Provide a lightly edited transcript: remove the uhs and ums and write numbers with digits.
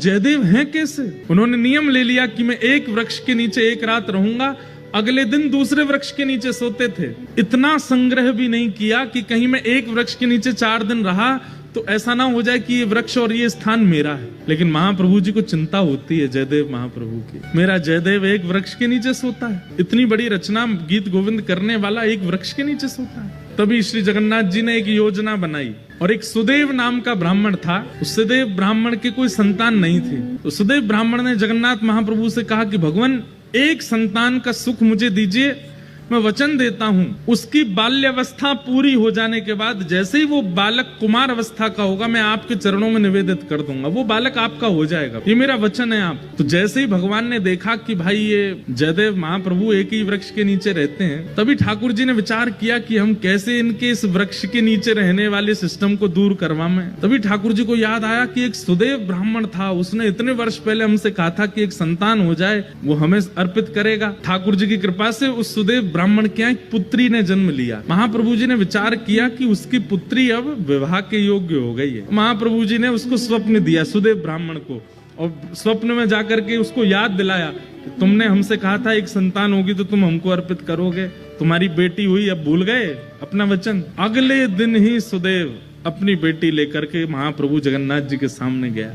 जयदेव हैं कैसे? उन्होंने नियम ले लिया कि मैं एक वृक्ष के नीचे एक रात रहूंगा, अगले दिन दूसरे वृक्ष के नीचे सोते थे। इतना संग्रह भी नहीं किया कि कहीं मैं एक वृक्ष के नीचे 4 दिन रहा तो ऐसा ना हो जाए कि ये वृक्ष और ये स्थान मेरा है। लेकिन महाप्रभु जी को चिंता होती है जयदेव महाप्रभु की, मेरा जयदेव एक वृक्ष के नीचे सोता है, इतनी बड़ी रचना गीत गोविंद करने वाला एक वृक्ष के नीचे सोता है। तभी श्री जगन्नाथ जी ने एक योजना बनाई और एक सुदेव नाम का ब्राह्मण था। उस सुदेव ब्राह्मण के कोई संतान नहीं थी, तो सुदेव ब्राह्मण ने जगन्नाथ महाप्रभु से कहा कि भगवान एक संतान का सुख मुझे दीजिए, मैं वचन देता हूं उसकी बाल्यावस्था पूरी हो जाने के बाद जैसे ही वो बालक कुमार अवस्था का होगा मैं आपके चरणों में निवेदित कर दूंगा, वो बालक आपका हो जाएगा, ये मेरा वचन है आप। तो जैसे ही भगवान ने देखा कि भाई ये जयदेव महाप्रभु एक ही वृक्ष के नीचे रहते हैं, तभी ठाकुर जी ने विचार किया कि हम कैसे इनके इस वृक्ष के नीचे रहने वाले सिस्टम को दूर करवाएं। तभी ठाकुर जी को याद आया कि एक सुदेव ब्राह्मण था, उसने इतने वर्ष पहले हमसे कहा था कि एक संतान हो जाए वो हमें अर्पित करेगा। ठाकुर जी की कृपा से उस सुदेव ब्राह्मण के एक पुत्री ने जन्म लिया। महाप्रभु जी ने विचार किया कि उसकी पुत्री अब विवाह के योग्य हो गई है। महाप्रभु जी ने उसको स्वप्न दिया सुदेव ब्राह्मण को, और स्वप्न में जाकर के उसको याद दिलाया कि तुमने हमसे कहा था एक संतान होगी तो तुम हमको अर्पित करोगे, तुम्हारी बेटी हुई, अब भूल गए अपना वचन। अगले दिन ही सुदेव अपनी बेटी लेकर के महाप्रभु जगन्नाथ जी के सामने गया।